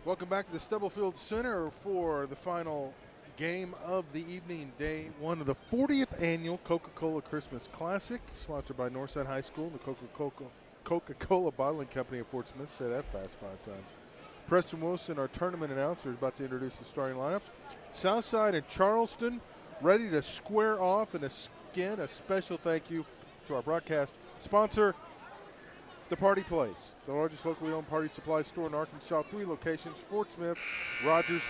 Welcome back to the Stubblefield Center for the final game of the evening, day one of the 40th annual Coca-Cola Christmas Classic, sponsored by Northside High School and the Coca-Cola Bottling Company of Fort Smith. Say that fast 5 times. Preston Wilson, our tournament announcer, is about to introduce the starting lineups. Southside and Charleston ready to square off, and again, a special thank you to our broadcast sponsor, The Party Place, the largest locally owned party supply store in Arkansas. 3 locations: Fort Smith, Rogers,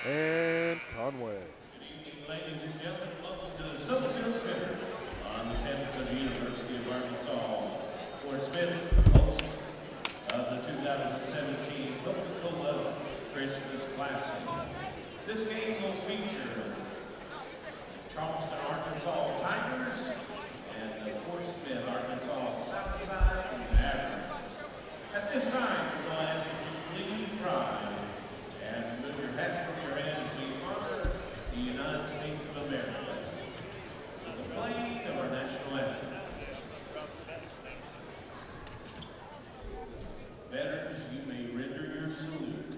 and Conway. Good evening, ladies and gentlemen. Welcome to the Stubblefield Center on the campus of the University of Arkansas. Fort Smith, host of the 2017 Coca-Cola Christmas Classic. This game will feature Charleston, Arkansas Tigers and the Fort Smith, Arkansas Southside Mavericks. At this time, we'll ask you to please rise and move your hats from your head as we honor the United States of America with the playing of our national anthem. Veterans, you may render your salute.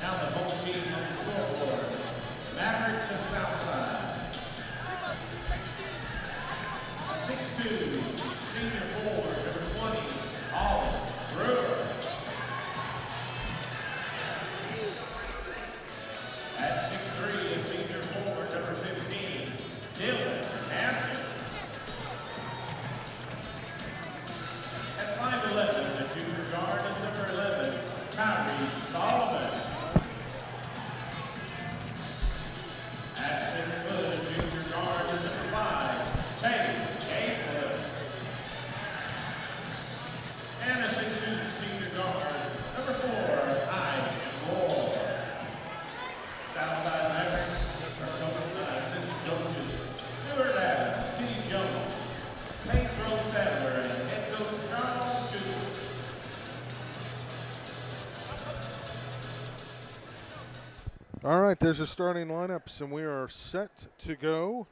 Now the home team on the scoreboard, Mavericks of Southside. 6'2", senior forward, number 20, Hollis Brewer. At 6'3", a senior forward, number 15, Dylan Hampton. At 5'11", the junior guard is number 11, Kyrie Solomon. At 6 foot, the junior guard is number 5, Chase Gatewood. And a 6'2", senior guard, number 4, Ike Moore. Southside Mavericks are coached by assistant coaches Stuart Adams, Kenny Jones, Pedro Sadler, and head coach Charles Stewart. All right, there's the starting lineups, and we are set to go.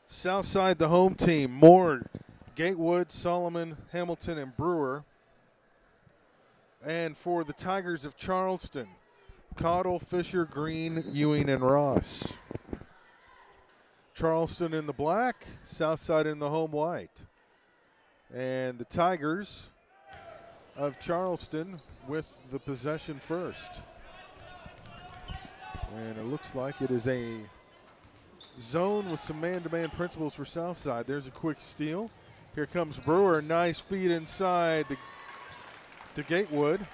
Southside, the home team: Moore, Gatewood, Solomon, Hamilton, and Brewer. And for the Tigers of Charleston, Cottle, Fisher, Green, Ewing, and Ross. Charleston in the black, Southside in the home white. And the Tigers of Charleston with the possession first. And it looks like it is a zone with some man-to-man principles for Southside. There's a quick steal. Here comes Brewer. Nice feed inside to Gatewood.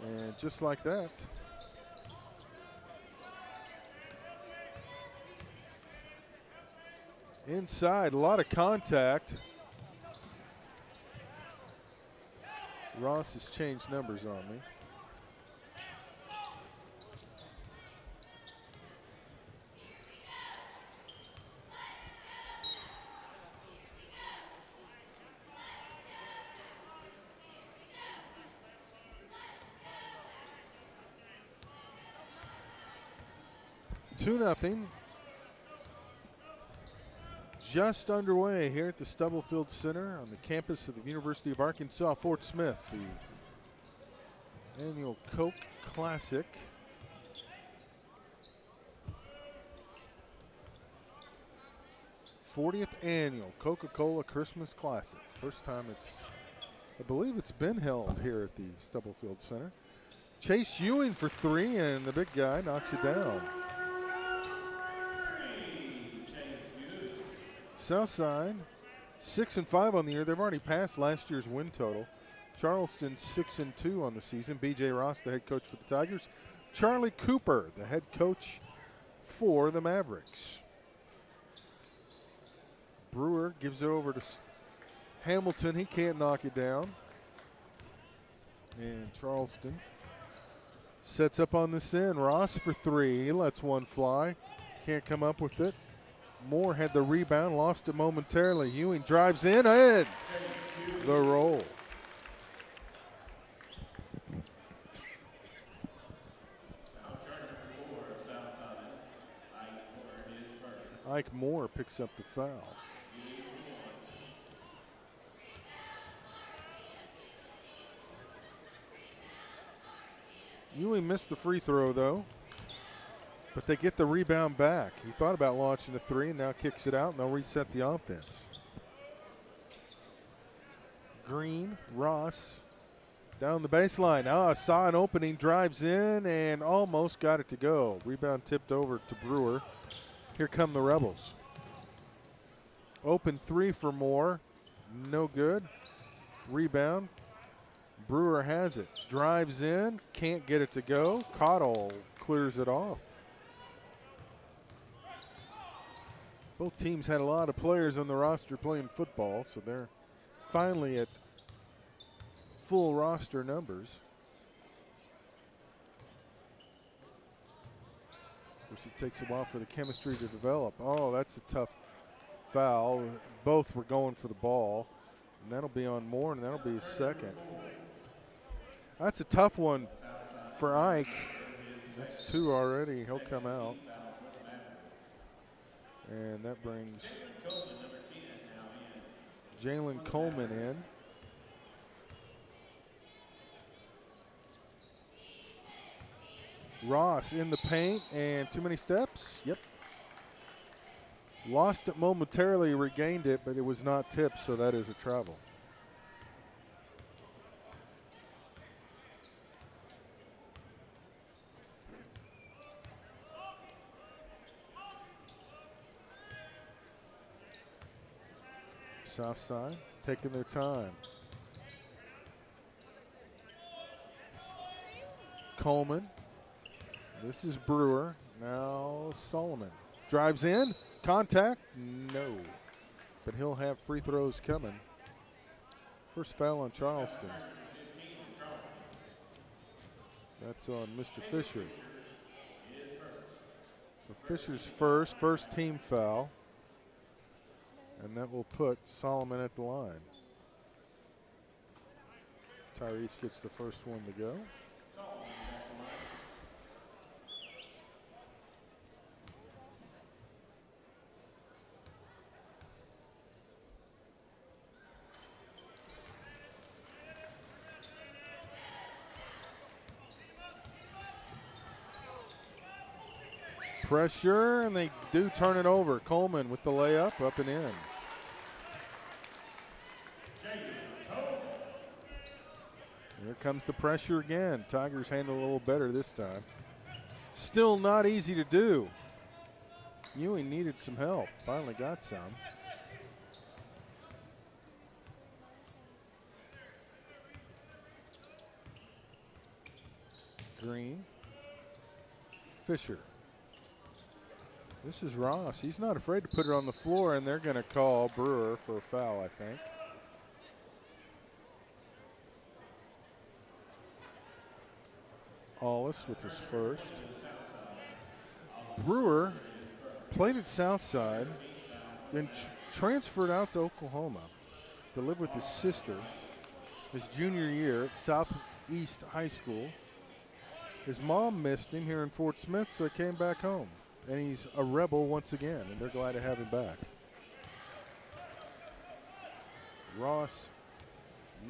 And just like that, inside, a lot of contact. Ross has changed numbers on me. Two nothing. Just underway here at the Stubblefield Center on the campus of the University of Arkansas, Fort Smith, the annual Coke Classic. '40th annual Coca-Cola Christmas Classic. First time I believe it's been held here at the Stubblefield Center. Chase Ewing for three, and the big guy knocks it down. Southside 6-5 on the year. They've already passed last year's win total. Charleston 6-2 on the season. B.J. Ross, the head coach for the Tigers. Charlie Cooper, the head coach for the Mavericks. Brewer gives it over to Hamilton. He can't knock it down. And Charleston sets up on this end. Ross for three. He lets one fly. Can't come up with it. Moore had the rebound, lost it momentarily. Ewing drives in and the roll. Ike Moore picks up the foul. Ewing missed the free throw though, but they get the rebound back. He thought about launching a three and now kicks it out, and they'll reset the offense. Green, Ross, down the baseline. Saw an opening, drives in, and almost got it to go. Rebound tipped over to Brewer. Here come the Rebels. Open three for Moore, no good. Rebound, Brewer has it. Drives in, can't get it to go. Cottle clears it off. Both teams had a lot of players on the roster playing football, so they're finally at full roster numbers. Of course, it takes a while for the chemistry to develop. Oh, that's a tough foul. Both were going for the ball, and that'll be on Moore, and that'll be his second. That's a tough one for Ike. That's two already. He'll come out. And that brings Jalen Coleman in. Ross in the paint, and too many steps. Yep. Lost it momentarily, regained it, but it was not tipped, so that is a travel. Southside taking their time. Coleman. This is Brewer. Now Solomon. Drives in. Contact? No. But he'll have free throws coming. First foul on Charleston. That's on Mr. Fisher. So Fisher's first team foul. And that will put Solomon at the line. Tyrese gets the first one to go. Pressure, and they do turn it over. Coleman with the layup, up and in. Here comes the pressure again. Tigers handle a little better this time. Still not easy to do. Ewing needed some help. Finally got some. Green. Fisher. This is Ross. He's not afraid to put it on the floor, and they're going to call Brewer for a foul, I think. Allis with his first. Brewer played at Southside, then transferred out to Oklahoma to live with his sister his junior year at Southeast High School. His mom missed him here in Fort Smith, so he came back home. And he's a Rebel once again, and they're glad to have him back. Ross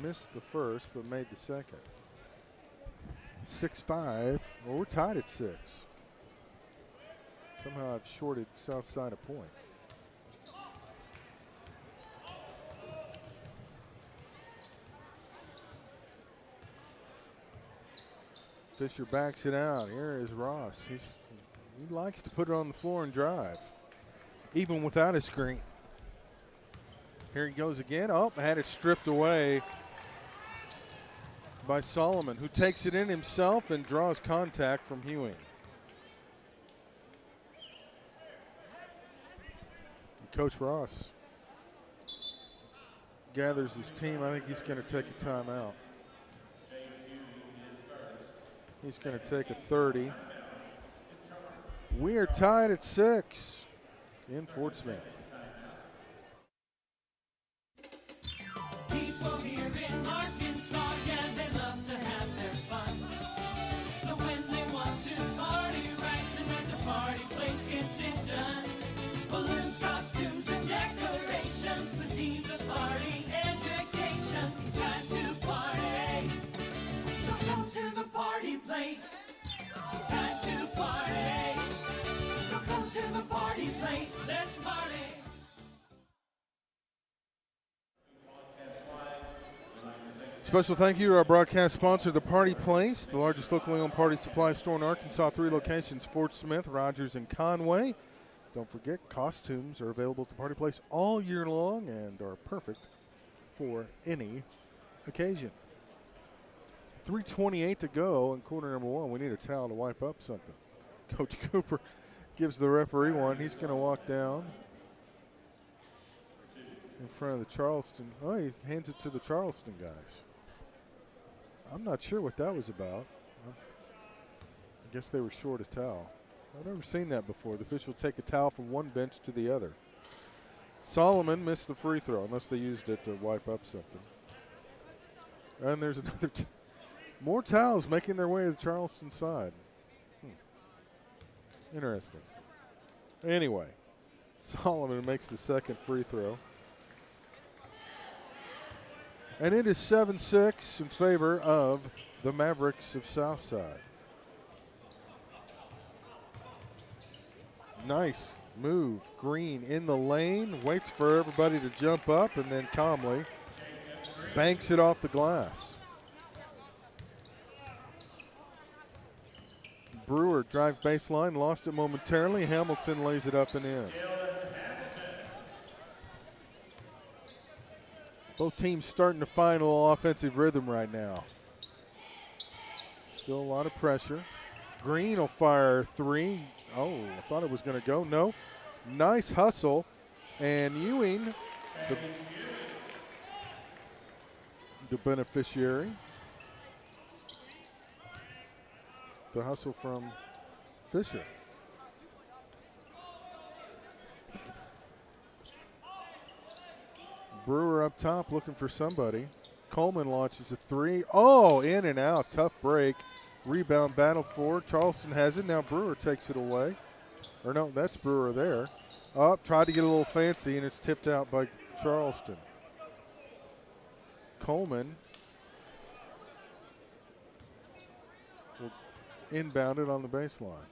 missed the first, but made the second. 6-5. Well, we're tied at 6. Somehow I've shorted Southside a point. Fisher backs it out. Here is Ross. He likes to put it on the floor and drive, even without a screen. Here he goes again. Oh, had it stripped away by Solomon, who takes it in himself and draws contact from Ewing. And Coach Ross gathers his team. I think he's going to take a timeout. He's going to take a 30. We are tied at 6 in Fort Smith. People here in Arkansas, yeah, they love to have their fun. So when they want to party right, and when the party place gets it done, balloons, costumes, and decorations, the themes of party education. It's time to party, so come to the party place. It's time to party, so come to the party place. Let's party. Special thank you to our broadcast sponsor, The Party Place, the largest locally owned party supply store in Arkansas. 3 locations, Fort Smith, Rogers, and Conway. Don't forget, costumes are available at The Party Place all year long and are perfect for any occasion. 3:28 to go in quarter number 1. We need a towel to wipe up something. Coach Cooper gives the referee one. He's going to walk down in front of the Charleston. Oh, he hands it to the Charleston guys. I'm not sure what that was about. I guess they were short a towel. I've never seen that before. The official take a towel from one bench to the other. Solomon missed the free throw, unless they used it to wipe up something. And there's another more towels making their way to the Charleston side. Interesting. Anyway, Solomon makes the second free throw. And it is 7-6 in favor of the Mavericks of Southside. Nice move. Green in the lane, waits for everybody to jump up, and then calmly banks it off the glass. Brewer drive baseline, lost it momentarily. Hamilton lays it up and in. Both teams starting to find a little offensive rhythm right now. Still a lot of pressure. Green will fire 3. Oh, I thought it was going to go. No. Nice hustle. And Ewing, the beneficiary. The hustle from Fisher. Brewer up top looking for somebody. Coleman launches a 3. Oh, in and out. Tough break. Rebound battle for Charleston has it. Now Brewer takes it away. Or no, that's Brewer there. Up, tried to get a little fancy, and it's tipped out by Charleston. Coleman will inbound it on the baseline.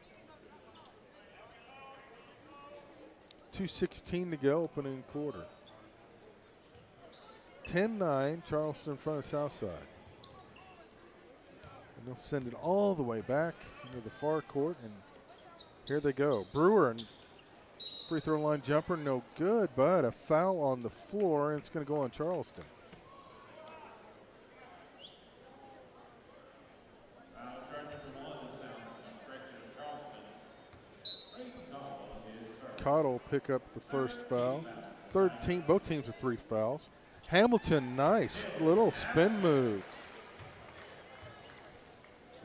2:16 to go, opening quarter. 10-9, Charleston in front of Southside. And they'll send it all the way back into the far court, and here they go. Brewer, and free throw line jumper, no good, but a foul on the floor, and it's going to go on Charleston. Cottle pick up the first foul. Both teams with 3 fouls. Hamilton, nice little spin move.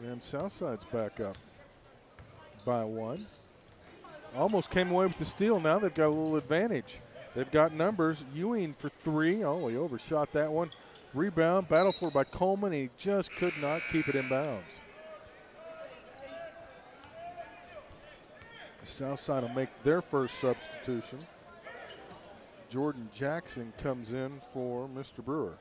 And Southside's back up by 1. Almost came away with the steal. Now they've got a little advantage. They've got numbers. Ewing for 3. Oh, he overshot that one. Rebound, battle for by Coleman. He just could not keep it in bounds. Southside will make their first substitution. Jordan Jackson comes in for Mr. Brewer.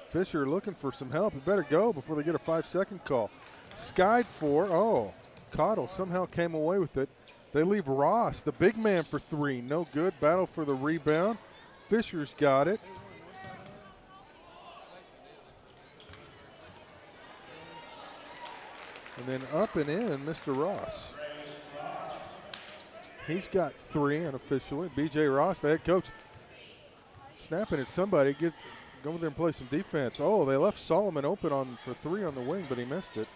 Fisher looking for some help. He better go before they get a 5-second call. Skied for. Oh, Cottle somehow came away with it. They leave Ross, the big man, for 3. No good. Battle for the rebound. Fisher's got it. And then up and in, Mr. Ross. He's got 3 unofficially. B.J. Ross, the head coach, snapping at somebody. Go over there and play some defense. Oh, they left Solomon open for 3 on the wing, but he missed it.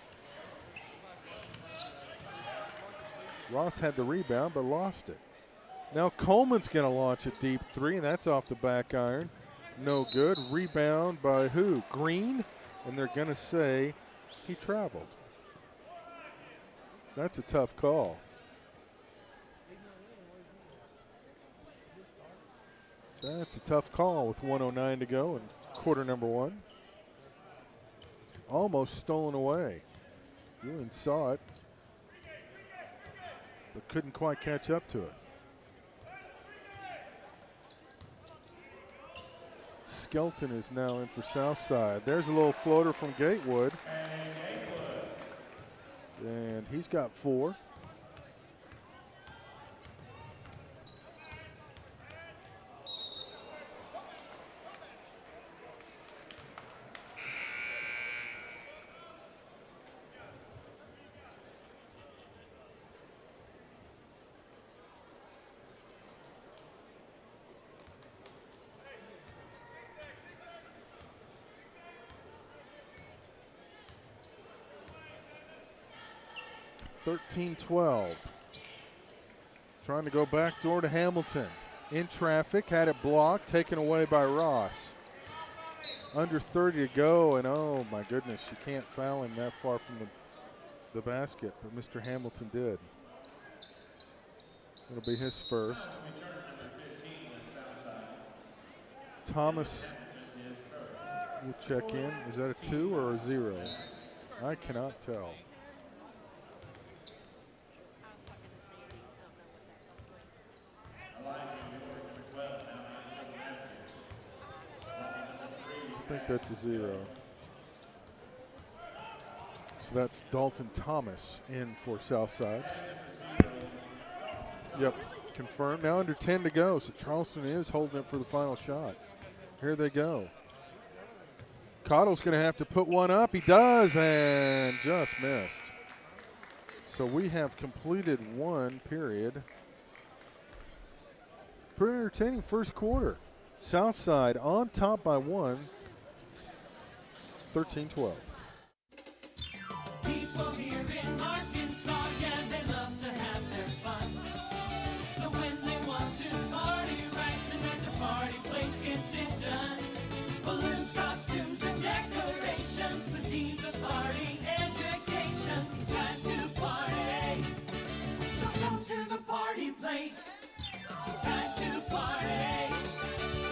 Ross had the rebound, but lost it. Now Coleman's going to launch a deep 3, and that's off the back iron. No good. Rebound by who? Green? And they're going to say he traveled. That's a tough call. That's a tough call with 1:09 to go in quarter number 1. Almost stolen away. Ewing saw it, but couldn't quite catch up to it. Skelton is now in for Southside. There's a little floater from Gatewood. And he's got 4. (13-12). Trying to go back door to Hamilton. In traffic, had it blocked, taken away by Ross. Under 30 to go, and oh my goodness, you can't foul him that far from the basket, but Mr. Hamilton did. It'll be his first. Thomas will check in. Is that a 2 or a 0? I cannot tell. I think that's a 0. So that's Dalton Thomas in for Southside. Yep, confirmed. Now under 10 to go, so Charleston is holding it for the final shot. Here they go. Cottle's going to have to put one up. He does, and just missed. So we have completed 1 period. Pretty entertaining first quarter. Southside on top by 1. 13-12. People here in Arkansas, yeah, they love to have their fun. So when they want to party right, and when the party place gets it done, balloons, costumes, and decorations, the teams of party education. It's time to party, so come to the party place. It's time to party,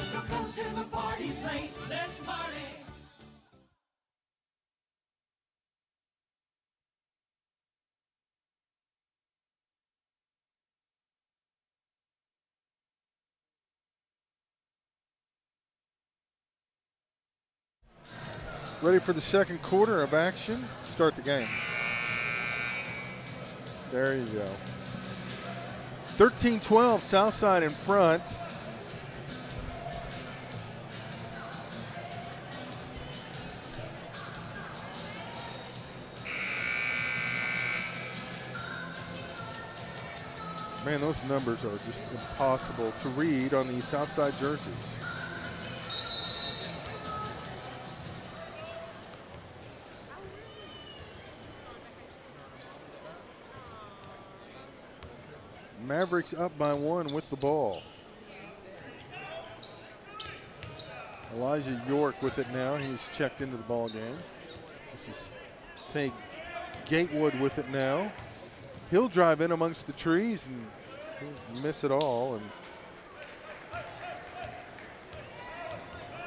so come to the party place. Let's party. Ready for the second quarter of action. Start the game. There you go. 13-12, Southside in front. Man, those numbers are just impossible to read on these Southside jerseys. Mavericks up by 1 with the ball. Elijah York with it now. He's checked into the ball game. This is Tate Gatewood with it now. He'll drive in amongst the trees and he'll miss it all. And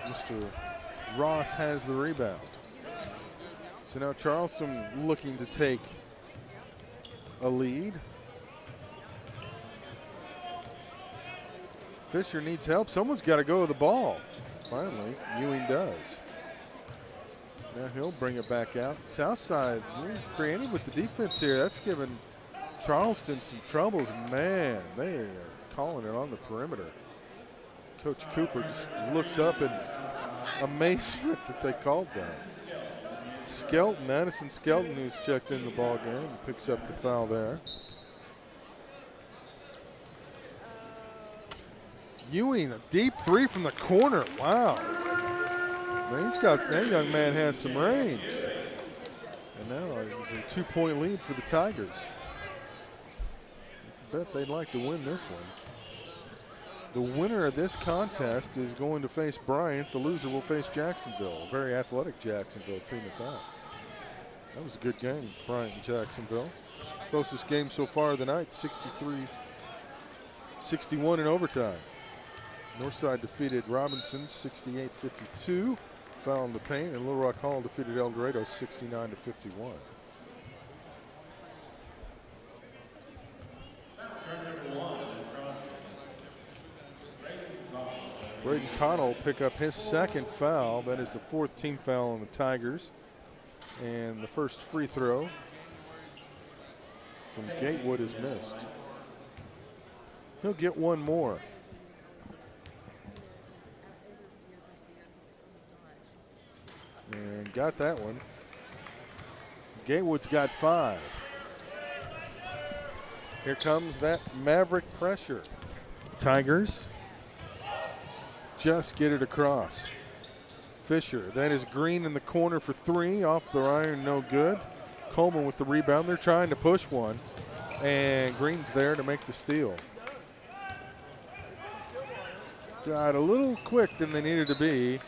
Mr. Ross has the rebound. So now Charleston looking to take a lead. Fisher needs help. Someone's got to go to the ball. Finally, Ewing does. Now he'll bring it back out. Southside creative with the defense here. That's given Charleston some troubles. Man, they are calling it on the perimeter. Coach Cooper just looks up in amazement that they called that. Skelton, Addison Skelton, who's checked in the ball game, picks up the foul there. Ewing, a deep three from the corner. Wow. Man, that young man has some range. And now it's a 2-point lead for the Tigers. I bet they'd like to win this one. The winner of this contest is going to face Bryant. The loser will face Jacksonville. A very athletic Jacksonville team at that. That was a good game, Bryant and Jacksonville. Closest game so far of the night, 63-61 in overtime. Northside defeated Robinson 68-52. Foul in the paint, and Little Rock Hall defeated El Dorado 69-51. Braden Connell pick up his second foul. That is the 4th team foul on the Tigers. And the first free throw from Gatewood is missed. He'll get one more. And got that one. Gatewood's got 5. Here comes that Maverick pressure. Tigers just get it across. Fisher, that is Green in the corner for 3. Off the iron, no good. Coleman with the rebound. They're trying to push one. And Green's there to make the steal. Got a little quick than they needed to be.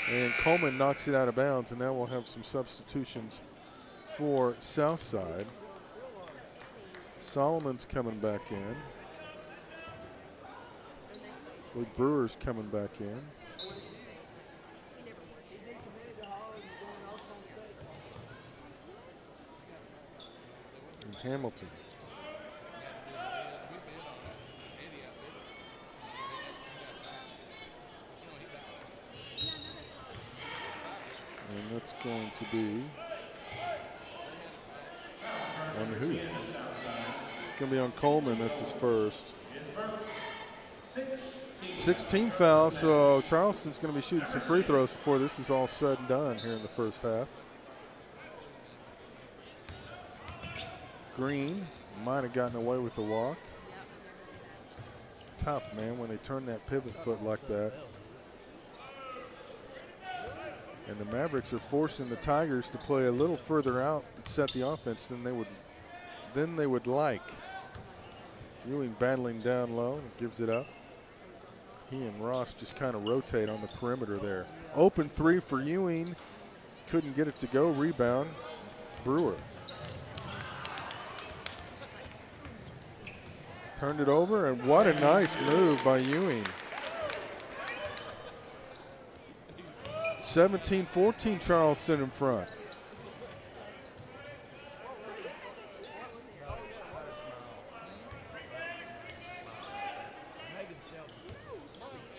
And Coleman knocks it out of bounds, and now we'll have some substitutions for Southside. Solomon's coming back in. Floyd Brewer's coming back in. And Hamilton. And that's going to be on who? It's going to be on Coleman. That's his first. 16 fouls, so Charleston's going to be shooting some free throws before this is all said and done here in the first half. Green might have gotten away with the walk. Tough, man, when they turn that pivot foot like that. And the Mavericks are forcing the Tigers to play a little further out and set the offense than they would like. Ewing battling down low and gives it up. He and Ross just kind of rotate on the perimeter there. Open 3 for Ewing. Couldn't get it to go. Rebound, Brewer. Turned it over, and what a nice move by Ewing. 17-14 Charleston in front.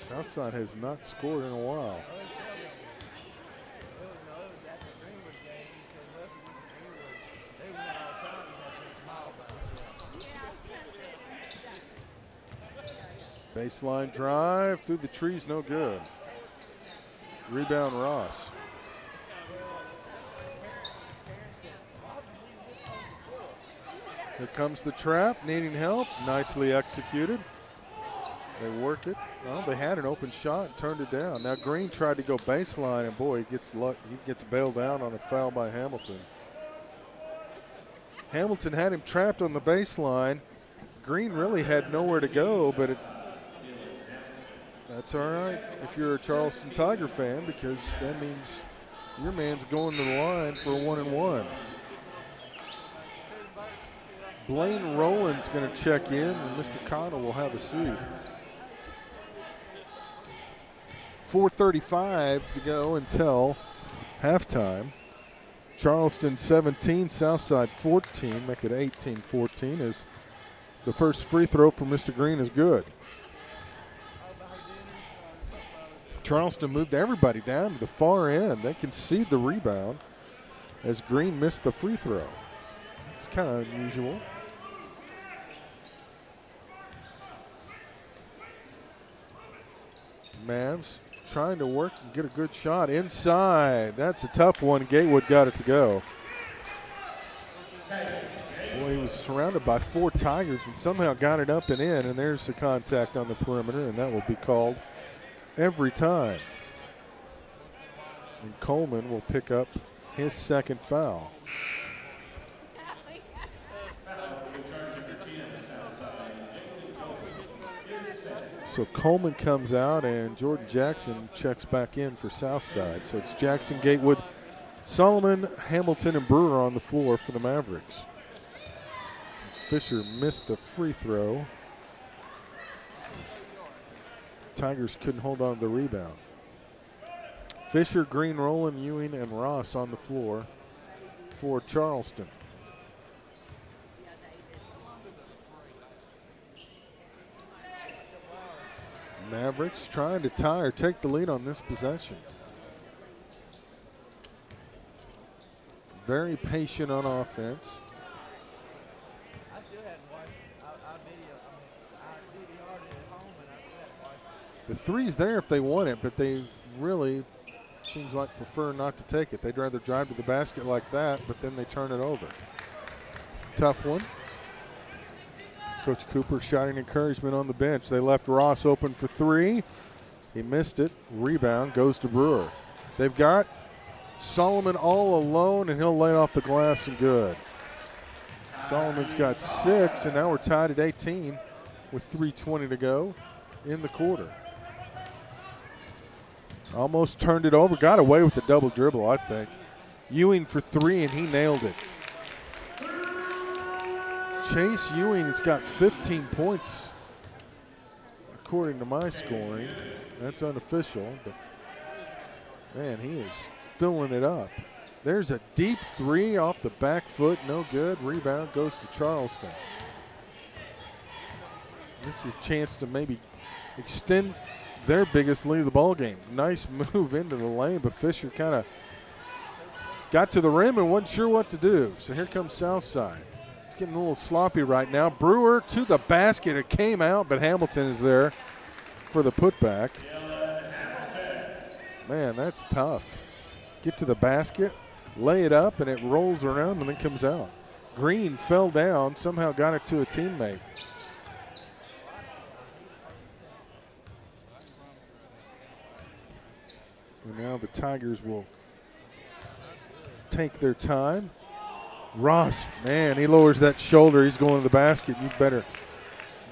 Southside has not scored in a while. Baseline drive through the trees, no good. Rebound Ross. Here comes the trap, needing help. Nicely executed. They work it. Well, they had an open shot and turned it down. Now Green tried to go baseline, and boy, he gets bailed out on a foul by Hamilton. Hamilton had him trapped on the baseline. Green really had nowhere to go, but that's all right if you're a Charleston Tiger fan, because that means your man's going to the line for a 1-and-1. Blaine Rowland's going to check in, and Mr. Connell will have a seat. 4:35 to go until halftime. Charleston 17, Southside 14, make it 18-14 as the first free throw for Mr. Green is good. Charleston moved everybody down to the far end. They concede the rebound as Green missed the free throw. It's kind of unusual. Mavs trying to work and get a good shot inside. That's a tough one. Gatewood got it to go. Boy, he was surrounded by 4 Tigers and somehow got it up and in, and there's the contact on the perimeter, and that will be called every time. And Coleman will pick up his second foul. So Coleman comes out and Jordan Jackson checks back in for Southside. So it's Jackson, Gatewood, Solomon, Hamilton, and Brewer on the floor for the Mavericks. Fisher missed the free throw. Tigers couldn't hold on to the rebound. Fisher, Green, Rowland, Ewing, and Ross on the floor for Charleston. Mavericks trying to tie or take the lead on this possession. Very patient on offense. The three's there if they want it, but they really, seems like, prefer not to take it. They'd rather drive to the basket like that, but then they turn it over. Tough one. Coach Cooper shouting encouragement on the bench. They left Ross open for 3. He missed it. Rebound goes to Brewer. They've got Solomon all alone, and he'll lay off the glass and good. Solomon's got 6, and now we're tied at 18 with 3:20 to go in the quarter. Almost turned it over. Got away with a double dribble, I think. Ewing for 3, and he nailed it. Chase Ewing has got 15 points, according to my scoring. That's unofficial, but man, he is filling it up. There's a deep 3 off the back foot, no good. Rebound goes to Charleston. This is a chance to maybe extend their biggest lead of the ball game. Nice move into the lane, but Fisher kind of got to the rim and wasn't sure what to do. So here comes Southside. It's getting a little sloppy right now. Brewer to the basket. It came out, but Hamilton is there for the putback. Man, that's tough. Get to the basket, lay it up, and it rolls around and then comes out. Green fell down, somehow got it to a teammate. And now the Tigers will take their time. Ross, man, he lowers that shoulder. He's going to the basket. You better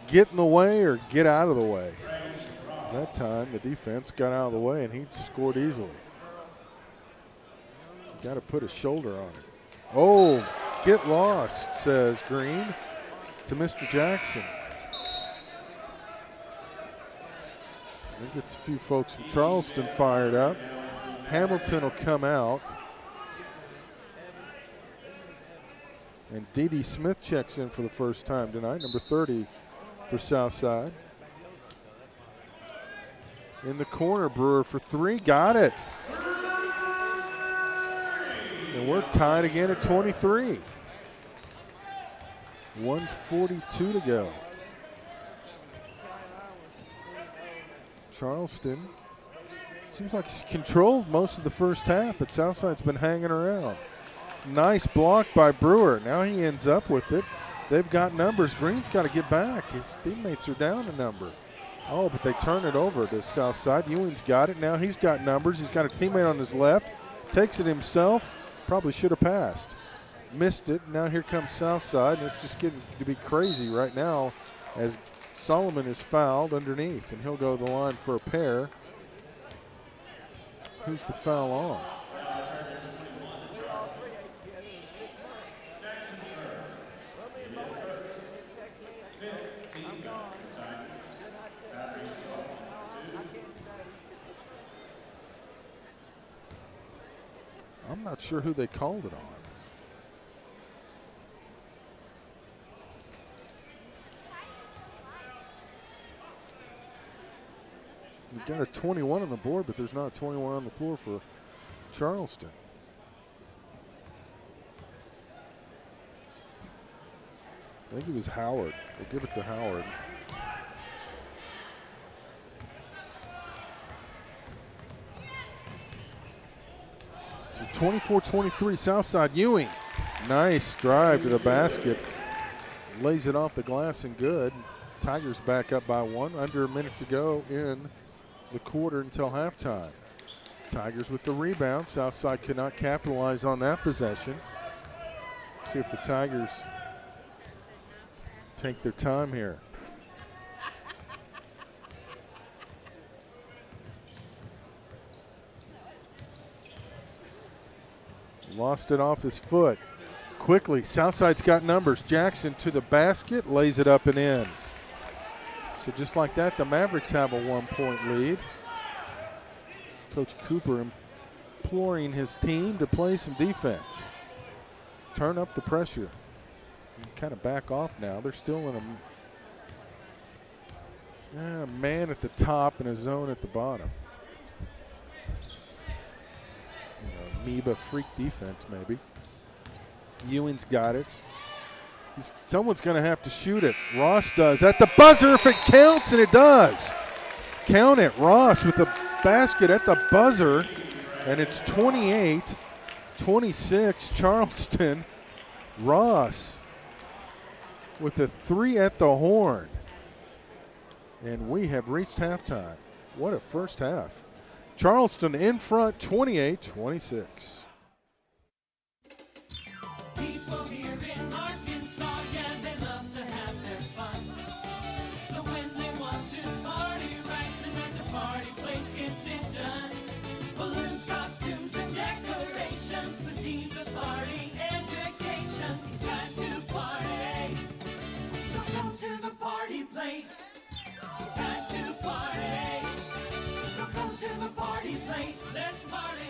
get in the way or get out of the way. That time, the defense got out of the way, and he scored easily. Got to put a shoulder on it. Oh, get lost, says Green to Mr. Jackson. That gets a few folks from Charleston fired up. Hamilton will come out. And D.D. Smith checks in for the first time tonight, number 30 for Southside. In the corner, Brewer for 3, got it. And we're tied again at 23. 1:42 to go. Charleston seems like he's controlled most of the first half, but Southside's been hanging around. Nice block by Brewer. Now he ends up with it. They've got numbers. Green's got to get back. His teammates are down a number. Oh, but they turn it over to Southside. Ewing's got it. Now he's got numbers. He's got a teammate on his left. Takes it himself. Probably should have passed. Missed it. Now here comes Southside. And it's just getting to be crazy right now as Solomon is fouled underneath, and he'll go to the line for a pair. Who's the foul on? I'm not sure who they called it on. We've got a 21 on the board, but there's not a 21 on the floor for Charleston. I think it was Howard. We'll give it to Howard. So 24-23 Southside. Ewing. Nice drive to the basket. Lays it off the glass and good. Tigers back up by one. Under a minute to go in the quarter until halftime. Tigers with the rebound. Southside could not capitalize on that possession. See if the Tigers take their time here. Lost it off his foot. Quickly, Southside's got numbers. Jackson to the basket, lays it up and in. So just like that, the Mavericks have a 1-point lead. Coach Cooper imploring his team to play some defense. Turn up the pressure. And kind of back off now. They're still in a man at the top and a zone at the bottom. Amoeba freak defense, maybe. Ewing's got it. Someone's going to have to shoot it. Ross does. At the buzzer if it counts, and it does. Count it. Ross with the basket at the buzzer, and it's 28-26 Charleston. Ross with the three at the horn. And we have reached halftime. What a first half. Charleston in front, 28-26. People here in Arkansas, yeah, they love to have their fun. So when they want to party right and when the party place gets it done, balloons, costumes, and decorations, the teams of party education. It's time to party, so come to the party place. It's time to party, so come to the party place. Let's party.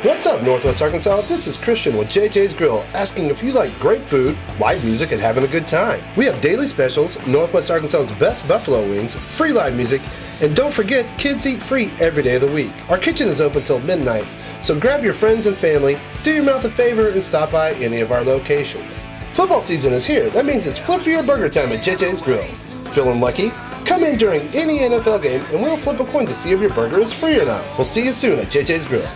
What's up, Northwest Arkansas? This is Christian with JJ's Grill, asking if you like great food, live music, and having a good time. We have daily specials, Northwest Arkansas's best buffalo wings, free live music, and don't forget, kids eat free every day of the week. Our kitchen is open till midnight, so grab your friends and family, do your mouth a favor, and stop by any of our locations. Football season is here. That means it's flip for your burger time at JJ's Grill. Feeling lucky? Come in during any NFL game, and we'll flip a coin to see if your burger is free or not. We'll see you soon at JJ's Grill.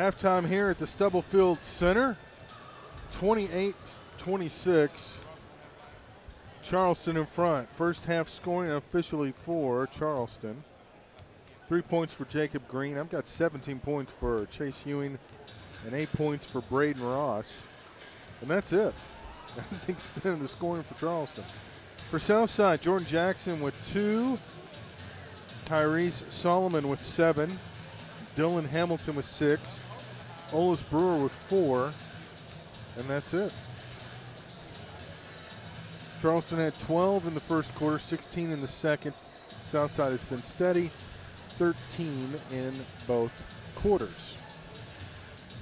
Halftime here at the Stubblefield Center. 28-26. Charleston in front. First half scoring officially for Charleston. 3 points for Jacob Green. I've got 17 points for Chase Ewing and 8 points for Braden Ross. And that's it. That's the extent of the scoring for Charleston. For Southside, Jordan Jackson with 2. Tyrese Solomon with 7. Dylan Hamilton with 6. Olis Brewer with 4. And that's it. Charleston had 12 in the first quarter, 16 in the second. Southside has been steady, 13 in both quarters.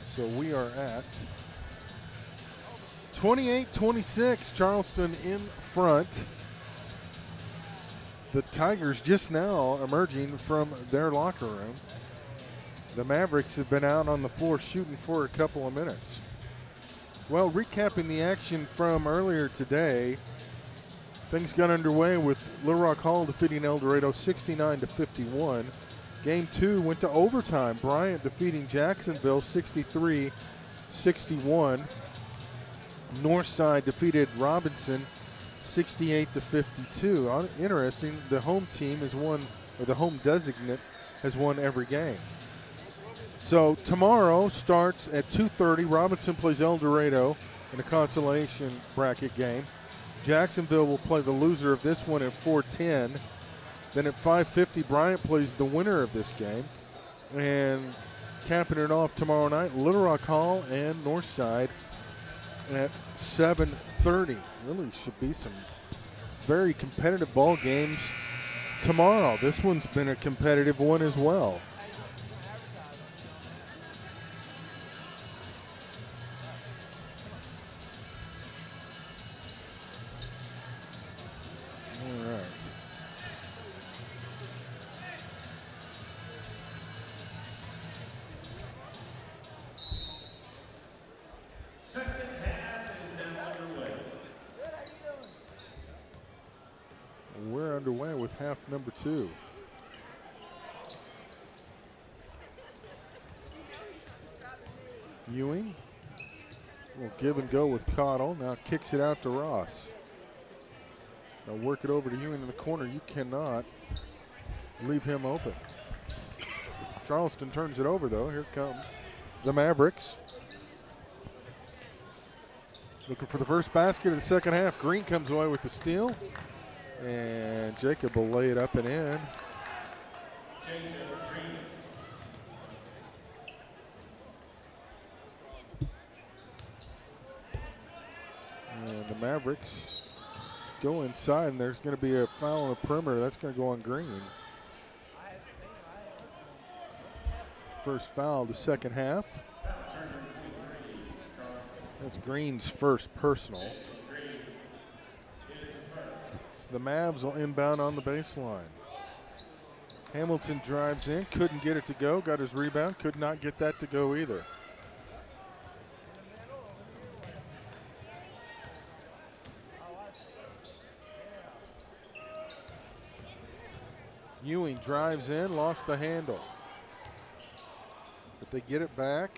So we are at 28-26, Charleston in front. The Tigers just now emerging from their locker room. The Mavericks have been out on the floor shooting for a couple of minutes. Well, recapping the action from earlier today, things got underway with Little Rock Hall defeating El Dorado 69-51. Game 2 went to overtime. Bryant defeating Jacksonville 63-61. Northside defeated Robinson 68-52. Interesting, the home team has won, or the home designate has won every game. So tomorrow starts at 2:30. Robinson plays El Dorado in a consolation bracket game. Jacksonville will play the loser of this one at 4:10. Then at 5:50, Bryant plays the winner of this game. And capping it off tomorrow night, Little Rock Hall and Northside at 7:30. Really should be some very competitive ball games tomorrow. This one's been a competitive one as well. All right. Second half is now underway. We're underway with half number 2. Ewing will give and go with Cottle. Now kicks it out to Ross. Now work it over to Ewing in the corner. You cannot leave him open. Charleston turns it over though. Here come the Mavericks. Looking for the first basket of the second half. Green comes away with the steal. And Jacob will lay it up and in. And the Mavericks go inside, and there's going to be a foul on the perimeter. That's going to go on Green. First foul of the second half. That's Green's first personal. So the Mavs will inbound on the baseline. Hamilton drives in, couldn't get it to go, got his rebound, could not get that to go either. Ewing drives in, lost the handle. But they get it back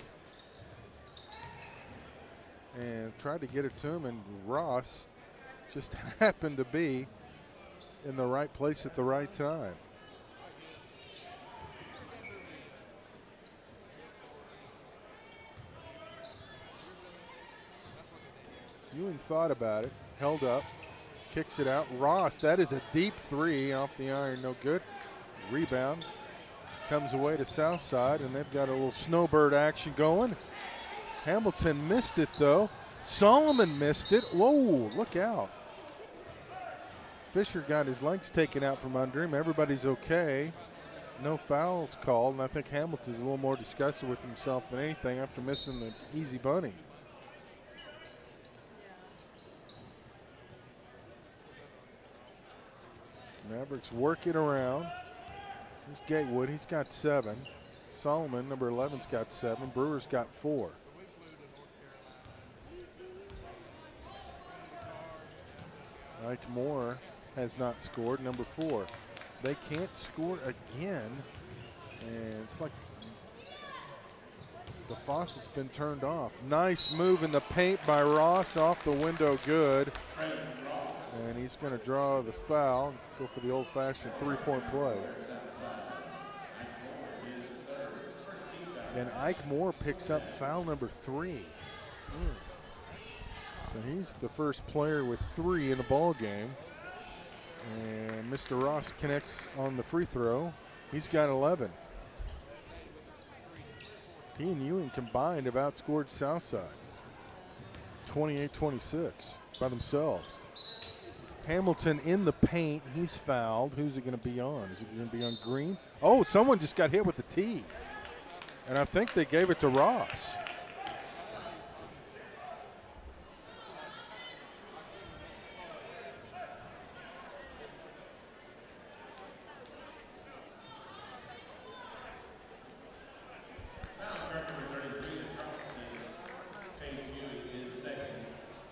and tried to get it to him, and Ross just happened to be in the right place at the right time. Ewing thought about it, held up, kicks it out. Ross, that is a deep three off the iron, no good. Rebound comes away to Southside, and they've got a little snowbird action going. Hamilton missed it though. Solomon missed it. Whoa, look out. Fisher got his legs taken out from under him. Everybody's okay. No fouls called, and I think Hamilton's a little more disgusted with himself than anything after missing the easy bunny. Mavericks work it around. Here's Gatewood, he's got 7. Solomon, number 11's got 7. Brewer's got 4. Ike Moore has not scored, number 4. They can't score again, and it's like The faucet's been turned off. Nice move in the paint by Ross, off the window, good. And he's going to draw the foul, go for the old-fashioned three-point play. And Ike Moore picks up foul number 3. So he's the first player with 3 in the ball game. And Mr. Ross connects on the free throw. He's got 11. He and Ewing combined have outscored Southside 28-26 by themselves. Hamilton in the paint. He's fouled. Who's it going to be on? Is it going to be on Green? Oh, someone just got hit with the tee. And I think they gave it to Ross.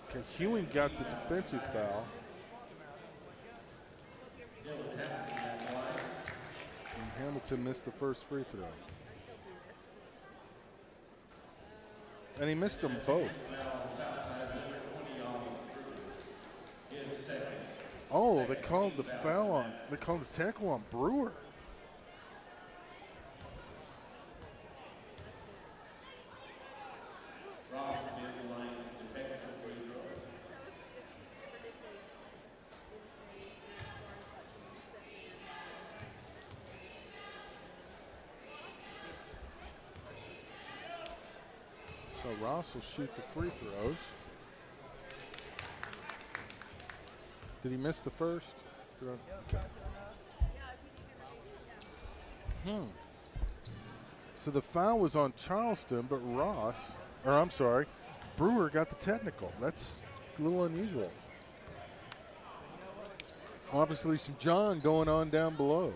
Okay, Ewing got the defensive foul. And Hamilton missed the first free throw. And he missed them both. Oh, they called the foul on, they called the tackle on Brewer. So Ross will shoot the free throws. Did he miss the first? Okay. So the foul was on Charleston, but Brewer got the technical. That's a little unusual. Obviously some John going on down below.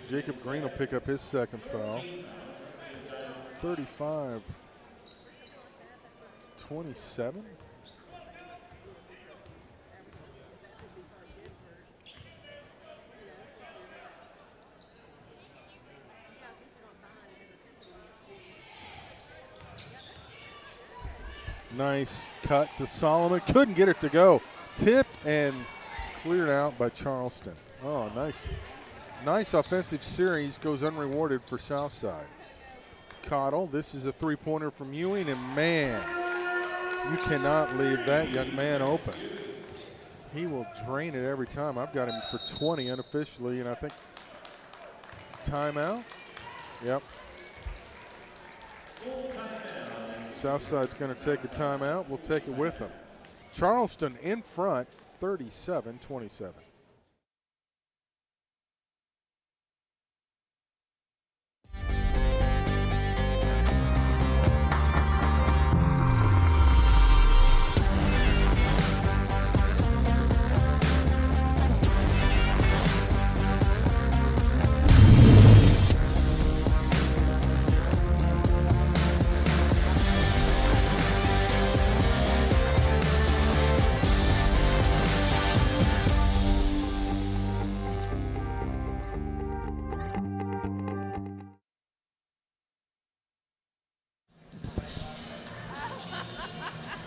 Jacob Green will pick up his second foul. 35-27. Nice cut to Solomon. Couldn't get it to go. Tipped and cleared out by Charleston. Oh, nice. Nice offensive series goes unrewarded for Southside. Cottle, this is a three-pointer from Ewing, and man, you cannot leave that young man open. He will drain it every time. I've got him for 20 unofficially, and I think timeout. Yep. Southside's going to take a timeout. We'll take it with them. Charleston in front, 37-27.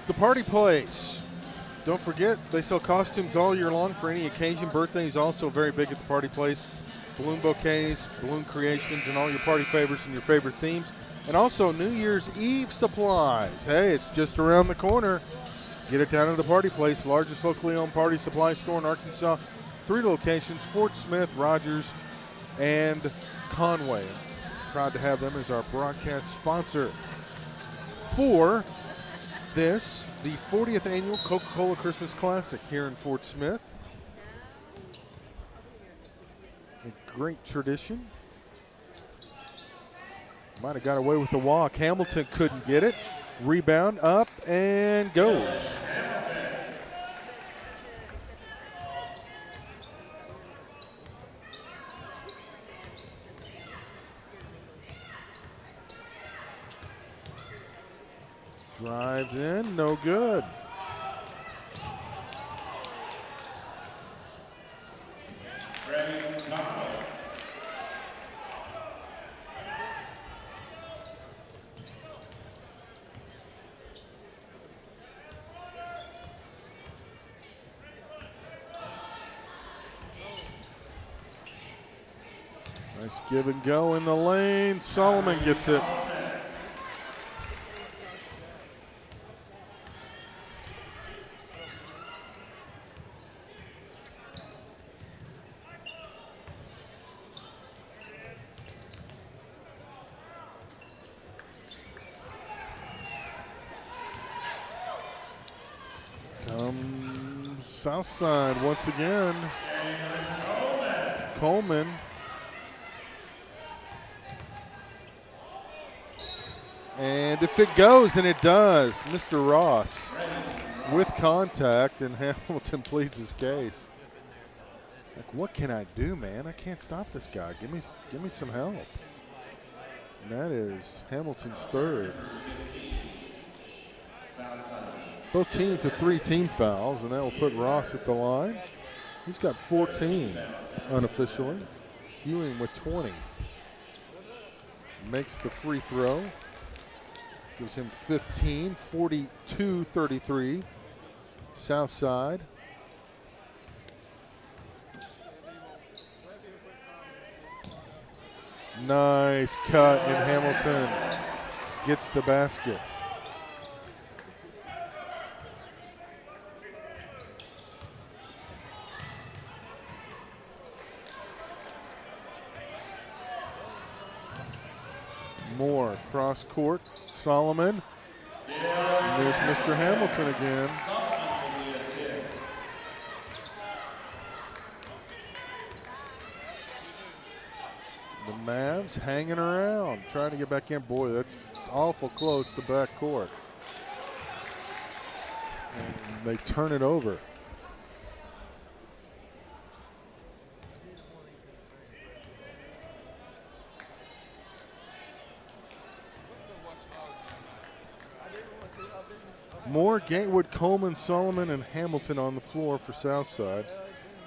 The Party Place. Don't forget, they sell costumes all year long for any occasion. Birthdays also very big at the Party Place. Balloon bouquets, balloon creations, and all your party favorites and your favorite themes. And also New Year's Eve supplies. Hey, it's just around the corner. Get it down to the Party Place, largest locally owned party supply store in Arkansas. 3 locations, Fort Smith, Rogers, and Conway. Proud to have them as our broadcast sponsor for this, the 40th annual Coca-Cola Christmas Classic here in Fort Smith. A great tradition. Might have got away with the walk. Hamilton couldn't get it. Rebound up and goes. Drives in, no good. Nice give and go in the lane. Solomon gets it. Comes Southside once again. Coleman. And if it goes, and it does, Mr. Ross with contact, and Hamilton pleads his case. Like, what can I do, man? I can't stop this guy. Give me some help. And that is Hamilton's third. Both teams with 3 team fouls, and that will put Ross at the line. He's got 14 unofficially. Ewing with 20. Makes the free throw. Gives him 15, 42-33. Southside. Nice cut, and Hamilton gets the basket. Moore, cross court, Solomon. And there's Mr. Hamilton again. The Mavs hanging around, trying to get back in. Boy, that's awful close to backcourt. And they turn it over. Moore, Gatewood, Coleman, Solomon, and Hamilton on the floor for Southside.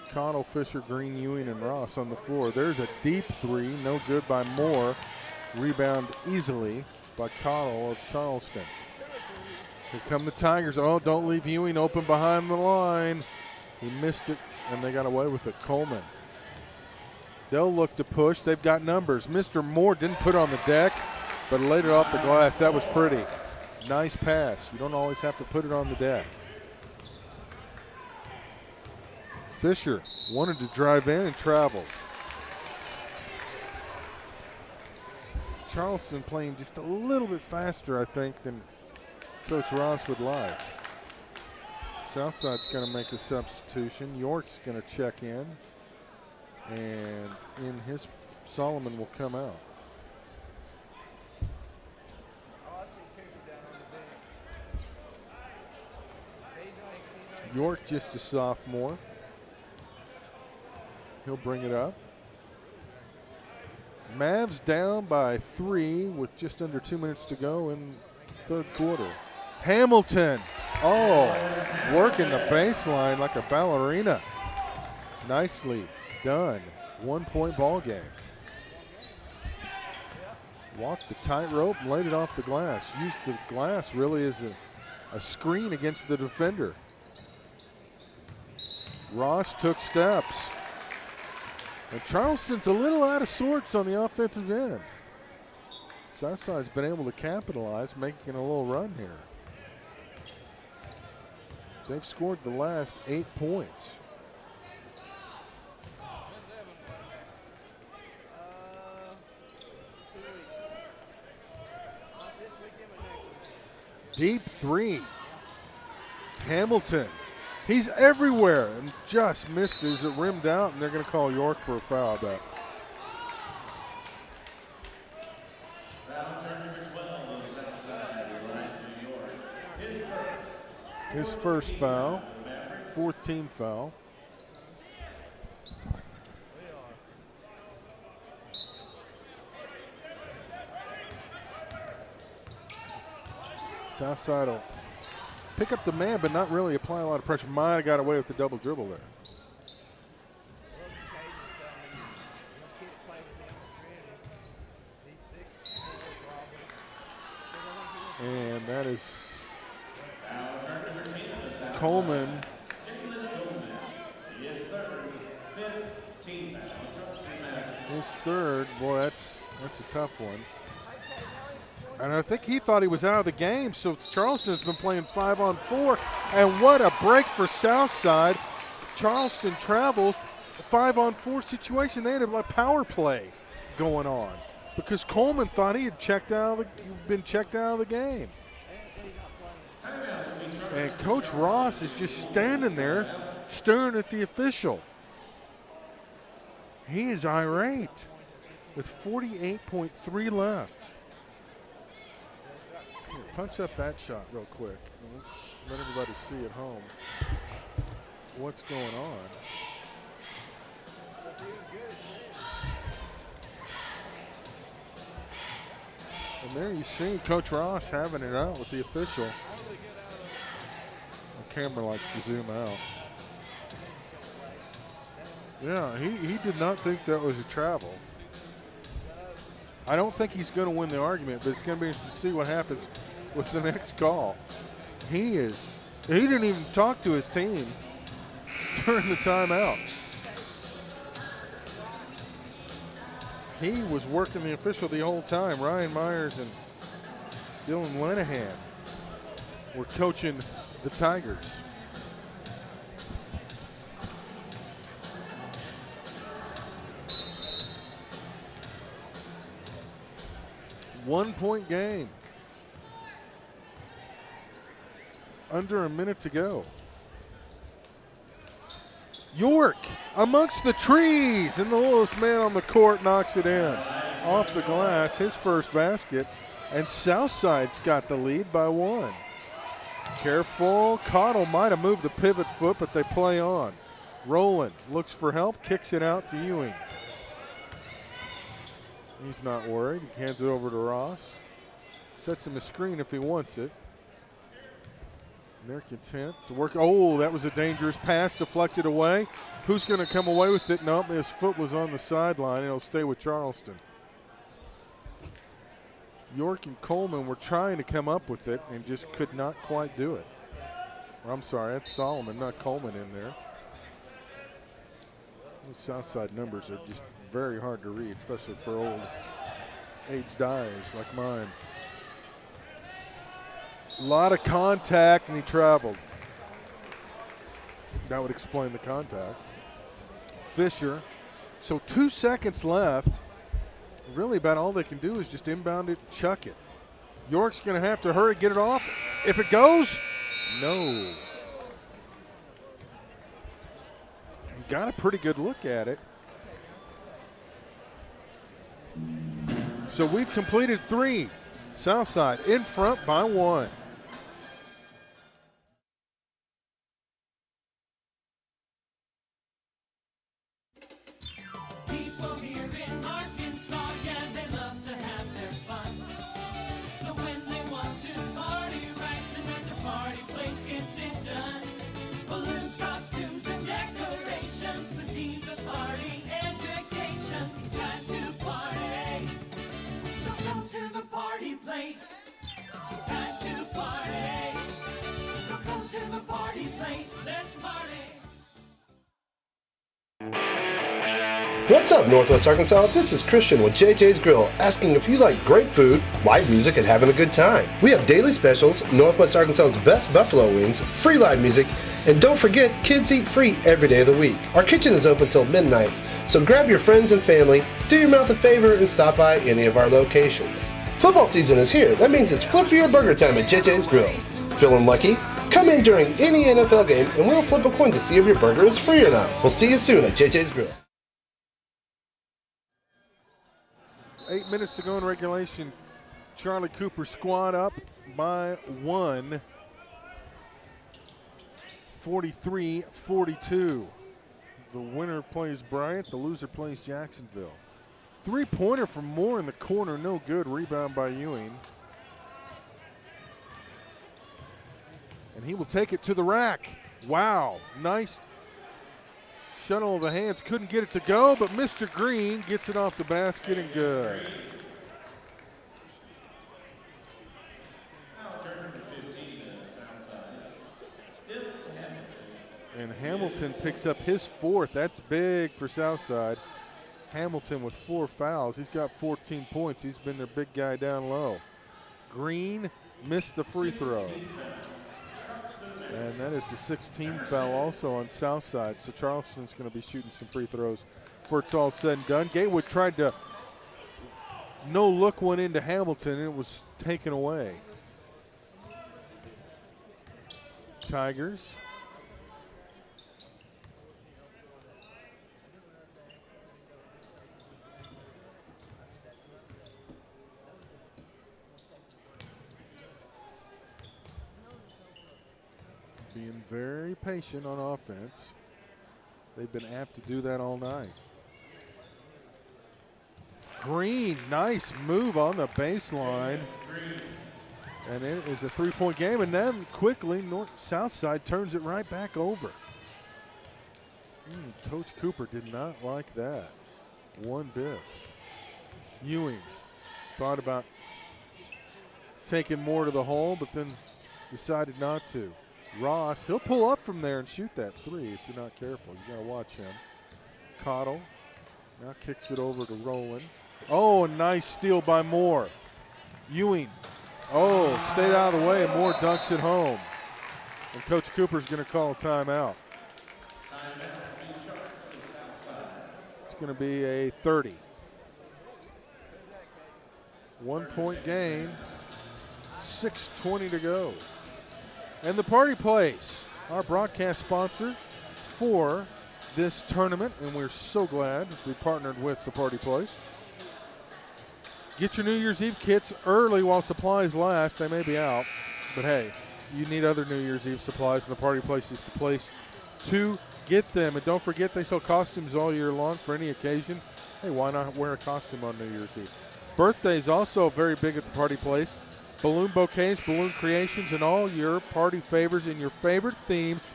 Cottle, Fisher, Green, Ewing, and Ross on the floor. There's a deep three, no good by Moore. Rebound easily by Cottle of Charleston. Here come the Tigers. Oh, don't leave Ewing open behind the line. He missed it, and they got away with it. Coleman. They'll look to push. They've got numbers. Mr. Moore didn't put it on the deck, but laid it off the glass. That was pretty. Nice pass. You don't always have to put it on the deck. Fisher wanted to drive in and traveled. Charleston playing just a little bit faster, I think, than Coach Ross would like. Southside's going to make a substitution. York's going to check in. And in his, Solomon will come out. York just a sophomore. He'll bring it up. Mavs down by 3 with just under 2 minutes to go in third quarter. Hamilton, working the baseline like a ballerina. Nicely done. 1 point ball game. Walked the tightrope and laid it off the glass. Used the glass really as a screen against the defender. Ross took steps. And Charleston's a little out of sorts on the offensive end. Southside's been able to capitalize, making a little run here. They've scored the last 8 points. Deep three. Hamilton. He's everywhere and just missed it as it rimmed out, and they're going to call York for a foul, I bet. His first foul, 4th team foul. Southside will pick up the man, but not really apply a lot of pressure. Might have got away with the double dribble there. And that is Coleman. His third. Boy, that's a tough one. And I think he thought he was out of the game, so Charleston's been playing 5-on-4. And what a break for Southside. Charleston travels, 5-on-4 situation. They had a power play going on because Coleman thought he had been checked out of the game. And Coach Ross is just standing there staring at the official. He is irate with 48.3 left. Here, punch up that shot real quick. Let's let everybody see at home what's going on. And there you see Coach Ross having it out with the official. The camera likes to zoom out. Yeah, he did not think that was a travel. I don't think he's going to win the argument, but it's going to be interesting to see what happens with the next call. He didn't even talk to his team during the timeout. He was working the official the whole time. Ryan Myers and Dylan Lenahan were coaching the Tigers. One-point game. Under a minute to go. York amongst the trees, and the littlest man on the court knocks it in. Off the glass, his first basket, and Southside's got the lead by 1. Careful, Cottle might have moved the pivot foot, but they play on. Rowland looks for help, kicks it out to Ewing. He's not worried. He hands it over to Ross. Sets him a screen if he wants it. And they're content to work. Oh, that was a dangerous pass, deflected away. Who's going to come away with it? Nope, his foot was on the sideline. It'll stay with Charleston. York and Coleman were trying to come up with it and just could not quite do it. I'm sorry, that's Solomon, not Coleman in there. Those Southside numbers are just very hard to read, especially for old aged eyes like mine. A lot of contact, and he traveled. That would explain the contact. Fisher. So 2 seconds left. Really about all they can do is just inbound it, chuck it. York's going to have to hurry, get it off. If it goes, no. Got a pretty good look at it. So we've completed 3. Southside in front by 1. People here in Arkansas, yeah, they love to have their fun. So when they want to party right, and when the party place gets it done, balloons, costumes, and decorations, the teams of party education. It's time to party, so come to the party place. It's time to party, so come to the party place. Let's party. What's up, Northwest Arkansas? This is Christian with JJ's Grill, asking if you like great food, live music, and having a good time. We have daily specials, Northwest Arkansas's best buffalo wings, free live music, and don't forget, kids eat free every day of the week. Our kitchen is open till midnight, so grab your friends and family, do your mouth a favor, and stop by any of our locations. Football season is here. That means it's flip for your burger time at JJ's Grill. Feeling lucky? Come in during any NFL game, and we'll flip a coin to see if your burger is free or not. We'll see you soon at JJ's Grill. 8 minutes to go in regulation. Charlie Cooper squad up by 1. 43-42. The winner plays Bryant. The loser plays Jacksonville. Three-pointer from Moore in the corner. No good. Rebound by Ewing. And he will take it to the rack. Wow, nice shuttle of the hands. Couldn't get it to go, but Mr. Green gets it off the basket and good. And Hamilton picks up his fourth. That's big for Southside. Hamilton with 4 fouls. He's got 14 points. He's been their big guy down low. Green missed the free throw. And that is the 16th foul also on Southside. So Charleston's going to be shooting some free throws before it's all said and done. Gatewood tried to no-look one into Hamilton, and it was taken away. Tigers. Being very patient on offense. They've been apt to do that all night. Green, nice move on the baseline. And it is a three-point game, and then quickly Southside turns it right back over. Coach Cooper did not like that one bit. Ewing thought about taking more to the hole, but then decided not to. Ross, he'll pull up from there and shoot that three if you're not careful. You gotta watch him. Cottle now kicks it over to Rowland. Oh, a nice steal by Moore. Ewing, oh, stayed out of the way, and Moore dunks it home. And Coach Cooper's gonna call a timeout. It's gonna be a 30. 1 point game, 6:20 to go. And the Party Place, our broadcast sponsor for this tournament, and we're so glad we partnered with the Party Place. Get your New Year's Eve kits early while supplies last. They may be out, but hey, you need other New Year's Eve supplies, and the Party Place is the place to get them. And don't forget, they sell costumes all year long for any occasion. Hey, why not wear a costume on New Year's Eve? Birthdays also very big at the Party Place. Balloon bouquets, balloon creations, and all your party favors and your favorite themes.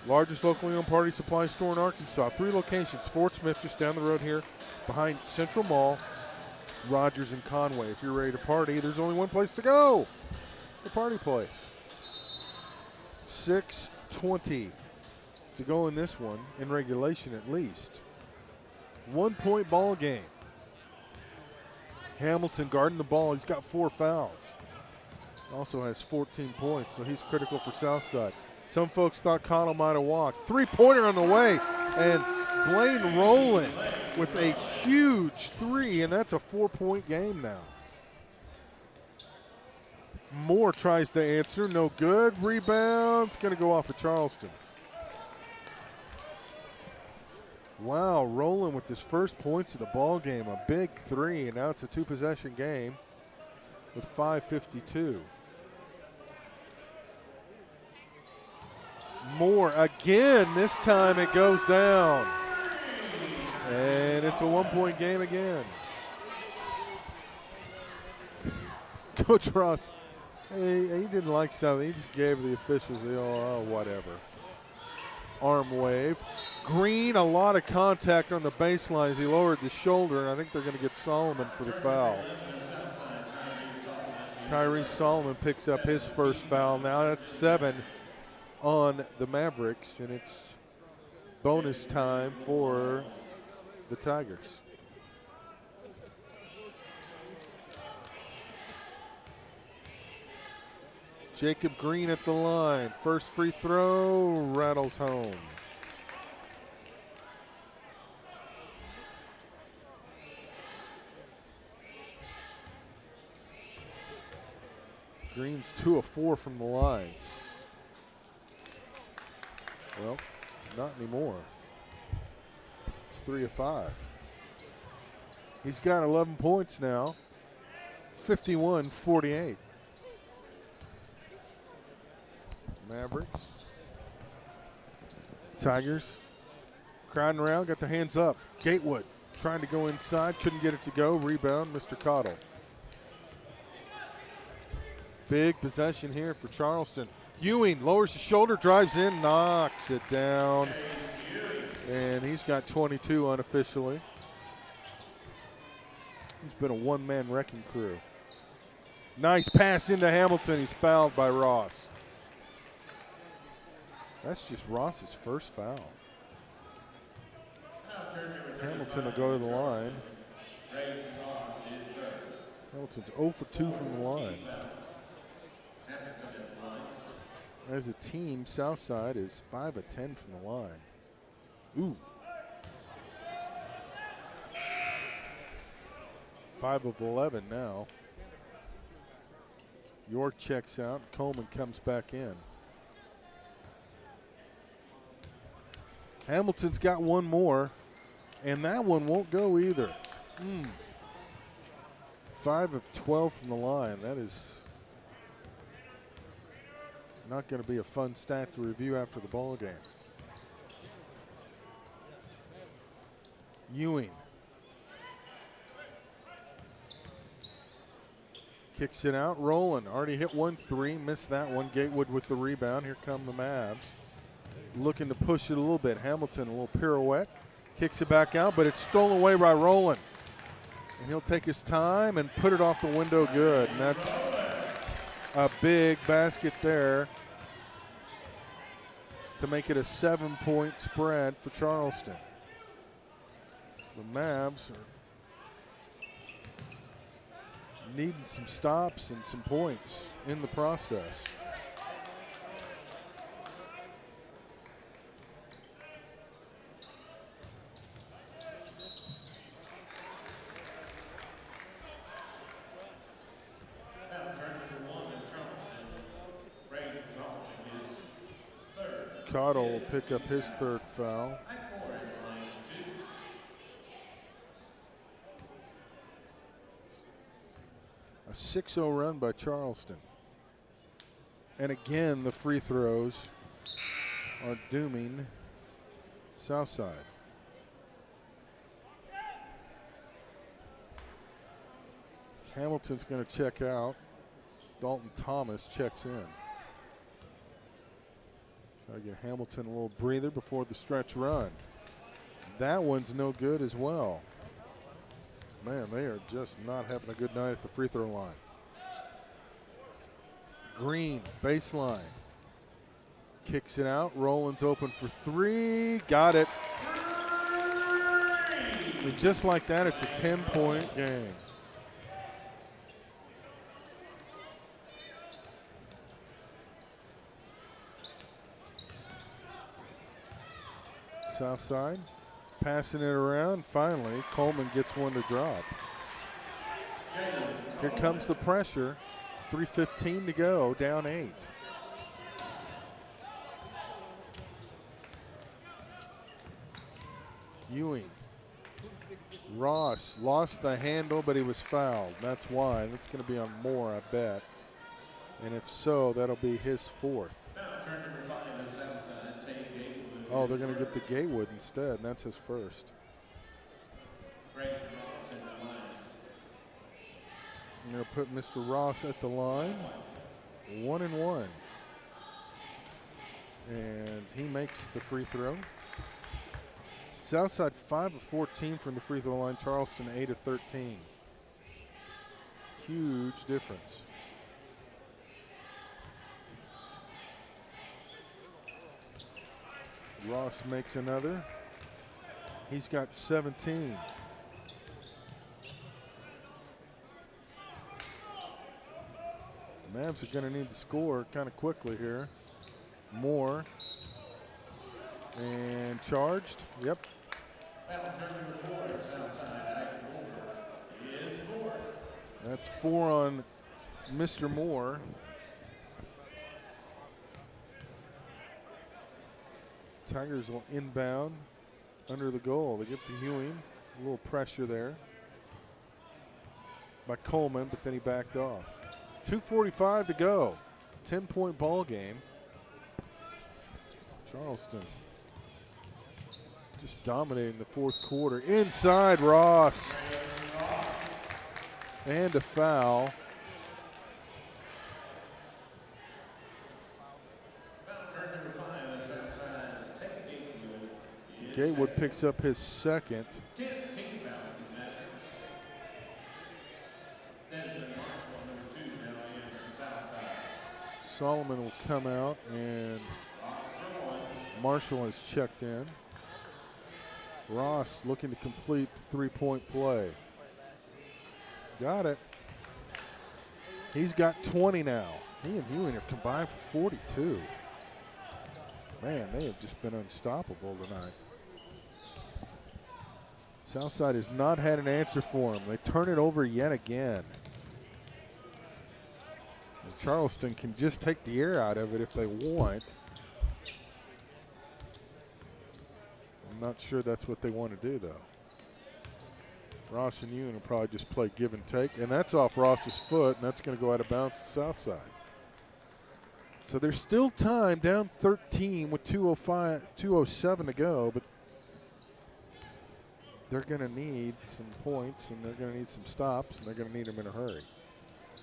Largest locally owned party supply store in Arkansas. 3 locations. Fort Smith just down the road here behind Central Mall, Rogers and Conway. If you're ready to party, there's only one place to go. The Party Place. 6:20 to go in this one, in regulation at least. 1 point ball game. Hamilton guarding the ball. He's got 4 fouls. Also has 14 points, so he's critical for Southside. Some folks thought Cottle might have walked. 3-pointer on the way, and Blaine Rowland with a huge 3, and that's a 4-point game now. Moore tries to answer, no good. Rebound, it's going to go off of Charleston. Wow, Rowland with his first points of the ball game, a big 3, and now it's a 2-possession game with 5:52. Moore again, this time it goes down. And it's a 1-point game again. Coach Ross, he didn't like something. He just gave the officials the whatever. Arm wave. Green, a lot of contact on the baseline as he lowered the shoulder, and I think they're going to get Solomon for the foul. Tyrese Solomon picks up his first foul. Now that's 7 on the Mavericks, and it's bonus time for the Tigers. Jacob Green at the line. First free throw rattles home. Green's 2 of 4 from the lines. Well, not anymore. It's 3 of 5. He's got 11 points now. 51-48. Mavericks. Tigers crowding around, got their hands up. Gatewood trying to go inside, couldn't get it to go. Rebound, Mr. Cottle. Big possession here for Charleston. Ewing lowers the shoulder, drives in, knocks it down. And he's got 22 unofficially. He's been a one-man wrecking crew. Nice pass into Hamilton. He's fouled by Ross. That's just Ross's first foul. Hamilton will go to the line. Hamilton's 0 for 2 from the line. As a team, Southside is 5 of 10 from the line. Ooh. 5 of 11 now. York checks out. Coleman comes back in. Hamilton's got one more, and that one won't go either. 5 of 12 from the line. That is not going to be a fun stat to review after the ball game. Ewing kicks it out. Rowland already hit 1 3, missed that one. Gatewood with the rebound. Here come the Mavs. Looking to push it a little bit. Hamilton, a little pirouette. Kicks it back out, but it's stolen away by Rowland. And he'll take his time and put it off the window good. And that's a big basket there to make it a 7-point spread for Charleston. The Mavs are needing some stops and some points in the process. Cottle will pick up his third foul. A 6-0 run by Charleston. And again, the free throws are dooming Southside. Hamilton's going to check out. Dalton Thomas checks in. Try to get Hamilton a little breather before the stretch run. That one's no good as well. Man, they are just not having a good night at the free throw line. Green, baseline. Kicks it out. Rowland's open for 3. Got it. And just like that, it's a 10-point game. Southside passing it around. Finally, Coleman gets one to drop. Here comes the pressure. 3:15 to go, down 8. Ewing. Ross lost the handle, but he was fouled. That's why. That's going to be on Moore, I bet. And if so, that'll be his 4th. Oh, they're going to get the Gatewood instead, and that's his first. I'm going to put Mr. Ross at the line. 1-1. And he makes the free throw. Southside 5 of 14 from the free throw line. Charleston 8 of 13. Huge difference. Ross makes another. He's got 17. Mavs are going to need to score kind of quickly here. Moore. And charged. Yep. That's 4 on Mr. Moore. Tigers will inbound under the goal. They get to Ewing. A little pressure there by Coleman, but then he backed off. 2:45 to go. 10-point ball game. Charleston just dominating the fourth quarter. Inside, Ross. And a foul. Gatewood picks up his second. Team foul in that case. Desmond Marshall, number 2, now in Southside. Solomon will come out, and Marshall has checked in. Ross looking to complete the three-point play. Got it. He's got 20 now. He and Ewing have combined for 42. Man, they have just been unstoppable tonight. Southside has not had an answer for him. They turn it over yet again. And Charleston can just take the air out of it if they want. I'm not sure that's what they want to do, though. Ross and Ewing will probably just play give and take, and that's off Ross's foot, and that's going to go out of bounds to Southside. So there's still time, down 13 with 2:07 to go, but they're going to need some points, and they're going to need some stops, and they're going to need them in a hurry.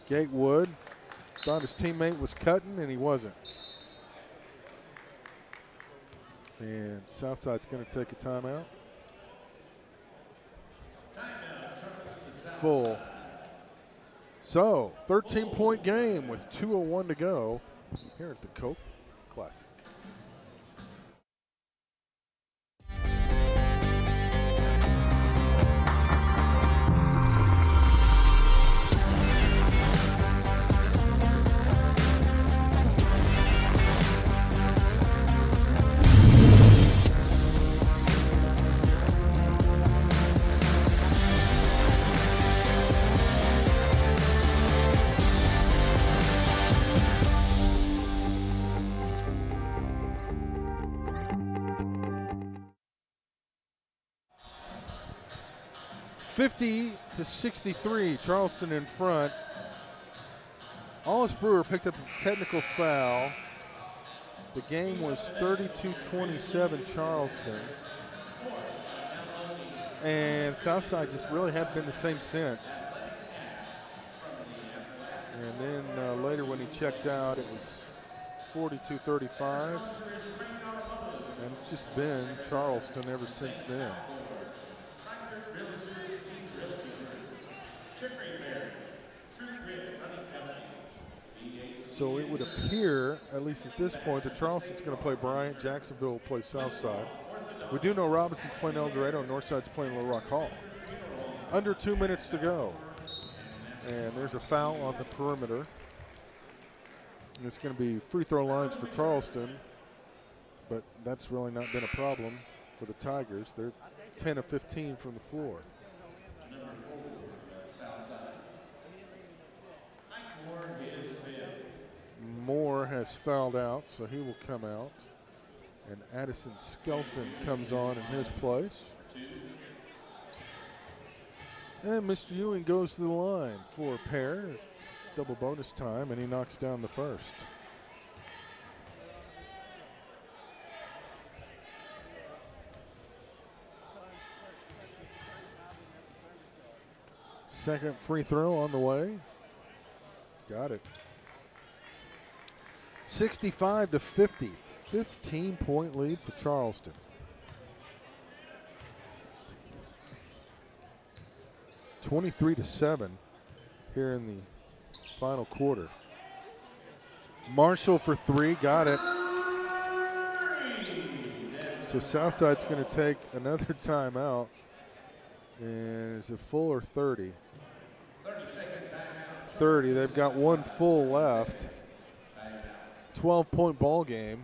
Gatewood thought his teammate was cutting, and he wasn't. And Southside's going to take a timeout. Full. So, 13-point game with 2:01 to go here at the Coke Classic. (50-63), Charleston in front. Hollis Brewer picked up a technical foul. The game was 32-27 Charleston. And Southside just really hadn't been the same since. And then later when he checked out, it was 42-35. And it's just been Charleston ever since then. So it would appear, at least at this point, that Charleston's going to play Bryant, Jacksonville will play Southside. We do know Robinson's playing El Dorado, and Northside's playing Little Rock Hall. Under 2 minutes to go. And there's a foul on the perimeter. And it's going to be free throw lines for Charleston, but that's really not been a problem for the Tigers. They're 10 of 15 from the floor. Moore has fouled out, so he will come out. And Addison Skelton comes on in his place. And Mr. Ewing goes to the line for a pair. It's double bonus time, and he knocks down the first. Second free throw on the way. Got it. 65-50, 15-point lead for Charleston. (23-7) here in the final quarter. Marshall for three, got it. So Southside's going to take another timeout. And is it full or 30? 30. They've got one full left. 12-point ball game.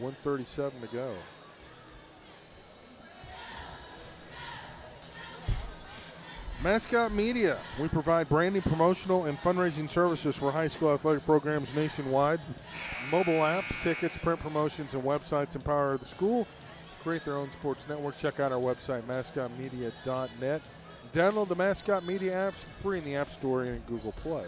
1:37 to go. Mascot Media. We provide branding, promotional, and fundraising services for high school athletic programs nationwide. Mobile apps, tickets, print promotions, and websites empower the school to create their own sports network. Check out our website, mascotmedia.net. Download the Mascot Media apps for free in the App Store and Google Play.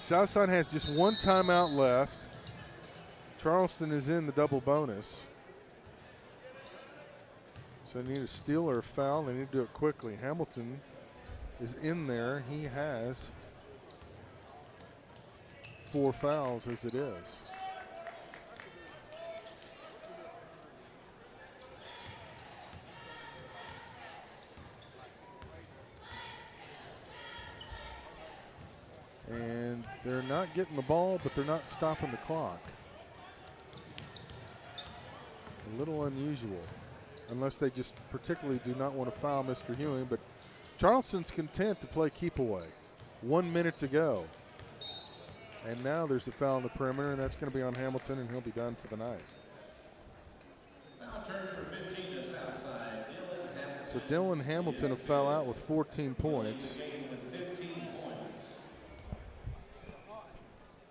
Southside has just one timeout left. Charleston is in the double bonus. So they need a steal or a foul. They need to do it quickly. Hamilton is in there. He has 4 fouls as it is. And they're not getting the ball, but they're not stopping the clock. A little unusual, unless they just particularly do not want to foul Mr. Ewing, but Charleston's content to play keep away. 1 minute to go. And now there's a foul on the perimeter, and that's going to be on Hamilton, and he'll be done for the night. Now turn for 15 to Southside. So Dylan Hamilton will foul out with 14 points.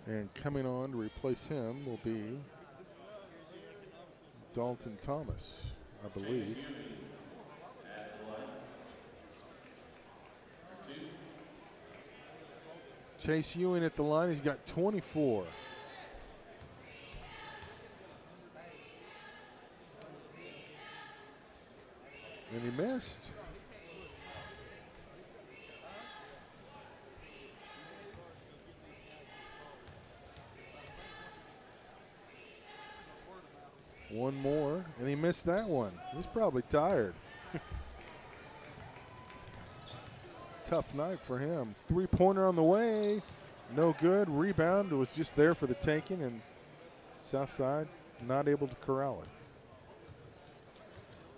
And coming on to replace him will be Dalton Thomas, I believe. Chase Ewing at the line. He's got 24. And he missed. One more, and he missed that one. He's probably tired. Tough night for him. 3-pointer on the way. No good. Rebound was just there for the taking, and Southside not able to corral it.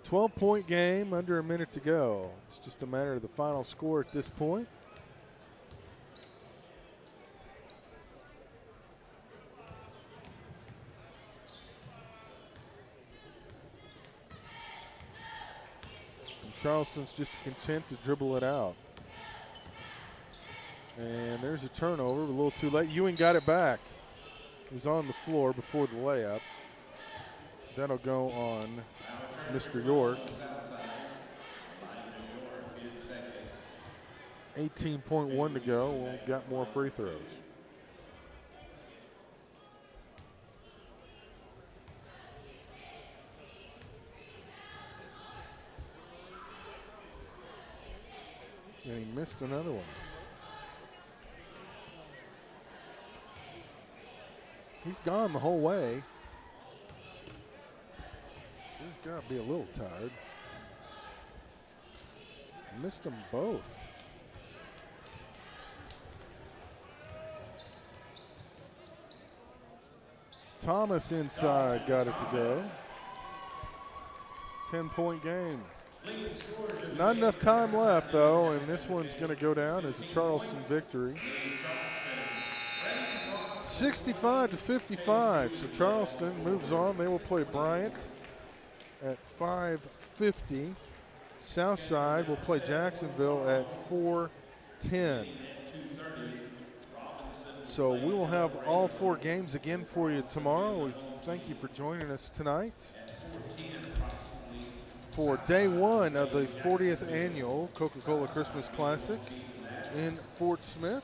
12-point game, under a minute to go. It's just a matter of the final score at this point. Charleston's just content to dribble it out. And there's a turnover, a little too late. Ewing got it back. He was on the floor before the layup. That'll go on Mr. York. 18.1 to go. We've got more free throws. And he missed another one. He's gone the whole way. So he's got to be a little tired. Missed them both. Thomas inside got it to go. 10-point game. Not enough time left, though, and this one's going to go down as a Charleston victory. 65-55, so Charleston moves on. They will play Bryant at 5:50. Southside will play Jacksonville at 4:10. So we will have all 4 games again for you tomorrow. We thank you for joining us tonight for day 1 of the 40th annual Coca-Cola Christmas Classic in Fort Smith.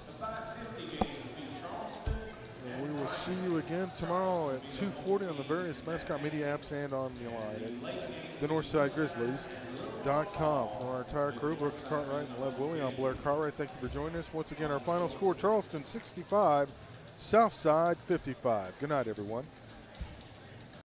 And we will see you again tomorrow at 2:40 on the various Mascot Media apps and on the line at the NorthsideGrizzlies.com. For our entire crew, Brooks Cartwright and Lev Willie, I'm Blair Cartwright. Thank you for joining us. Once again, our final score, Charleston 65, Southside 55. Good night, everyone.